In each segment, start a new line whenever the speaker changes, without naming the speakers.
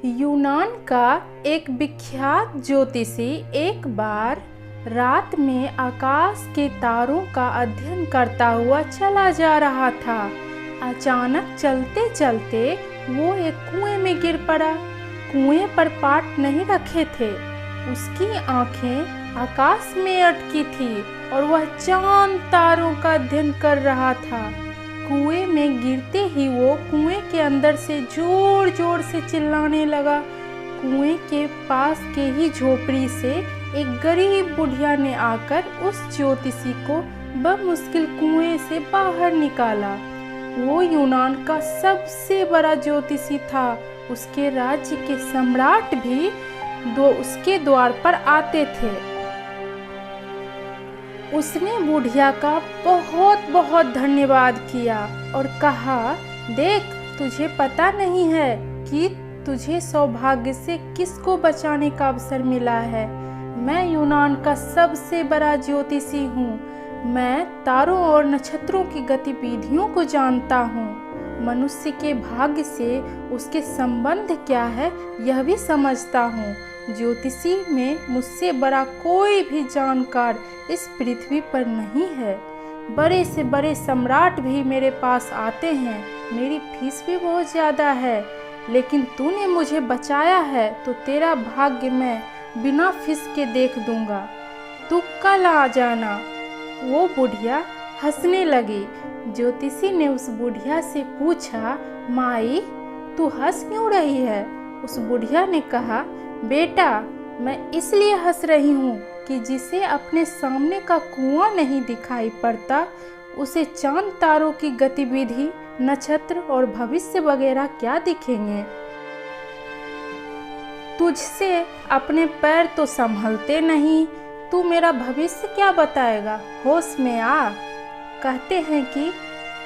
यूनान का एक विख्यात ज्योतिषी एक बार रात में आकाश के तारों का अध्ययन करता हुआ चला जा रहा था। अचानक चलते चलते वो एक कुएं में गिर पड़ा। कुएं पर पाट नहीं रखे थे। उसकी आंखें आकाश में अटकी थी और वह चांद तारों का अध्ययन कर रहा था। कुएं में गिरते ही वो कुएं के अंदर से जोर जोर से चिल्लाने लगा। कुएं के पास के ही झोपड़ी से एक गरीब बुढ़िया ने आकर उस ज्योतिषी को बमुश्किल कुएं से बाहर निकाला। वो यूनान का सबसे बड़ा ज्योतिषी था। उसके राज्य के सम्राट भी उसके द्वार पर आते थे। उसने बुढ़िया का बहुत बहुत धन्यवाद किया और कहा, देख, तुझे पता नहीं है कि तुझे सौभाग्य से किसको बचाने का अवसर मिला है। मैं यूनान का सबसे बड़ा ज्योतिषी हूँ। मैं तारों और नक्षत्रों की गतिविधियों को जानता हूँ। मनुष्य के भाग्य से उसके संबंध क्या है यह भी समझता हूँ। ज्योतिषी में मुझसे बड़ा कोई भी जानकार इस पृथ्वी पर नहीं है। बड़े से बड़े सम्राट भी मेरे पास आते हैं। मेरी फीस भी बहुत ज़्यादा है, लेकिन तूने मुझे बचाया है तो तेरा भाग्य मैं बिना फीस के देख दूंगा। तू कल आ जाना। वो बुढ़िया हंसने लगी। ज्योतिषी ने उस बुढ़िया से पूछा, माई, तू हंस क्यों रही है? उस बुढ़िया ने कहा, बेटा, मैं इसलिए हंस रही हूँ कि जिसे अपने सामने का कुआं नहीं दिखाई पड़ता, उसे चांद तारों की गतिविधि, नक्षत्र और भविष्य वगैरह क्या दिखेंगे। तुझसे अपने पैर तो संभलते नहीं, तू मेरा भविष्य क्या बताएगा? होश में आ। कहते हैं कि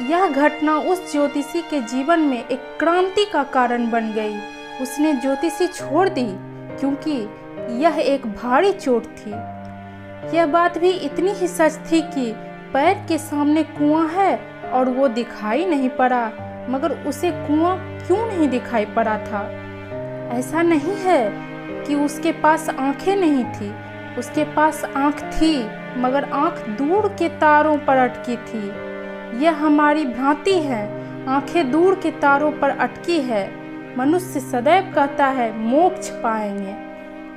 यह घटना उस ज्योतिषी के जीवन में एक क्रांति का कारण बन गई। उसने ज्योतिषी छोड़ दी क्योंकि यह एक भारी चोट थी। यह बात भी इतनी ही सच थी कि पैर के सामने कुआं है और वो दिखाई नहीं पड़ा। मगर उसे कुआं क्यों नहीं दिखाई पड़ा था? ऐसा नहीं है कि उसके पास आंखें नहीं थी। उसके पास आंख थी, मगर आंख दूर के तारों पर अटकी थी। यह हमारी भ्रांति है। आंखें दूर के तारों पर अटकी है। मनुष्य सदैव कहता है मोक्ष पाएंगे।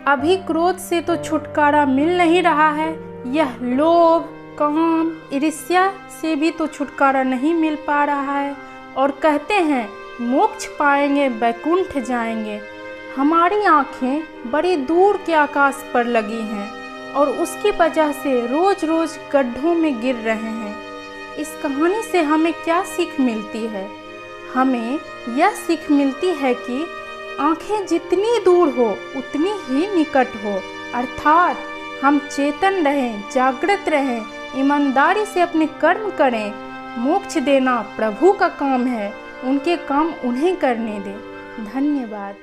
अभी क्रोध से तो छुटकारा मिल नहीं रहा है। यह लोभ, काम, ईर्ष्या से भी तो छुटकारा नहीं मिल पा रहा है। और कहते हैं मोक्ष पाएंगे, वैकुंठ जाएंगे। हमारी आंखें बड़ी दूर के आकाश पर लगी हैं और उसकी वजह से रोज रोज गड्ढों में गिर रहे हैं। इस कहानी से हमें क्या सीख मिलती है? हमें यह सीख मिलती है कि आंखें जितनी दूर हो उतनी ही निकट हो। अर्थात हम चेतन रहें, जागृत रहें, ईमानदारी से अपने कर्म करें। मोक्ष देना प्रभु का काम है। उनके काम उन्हें करने दें। धन्यवाद।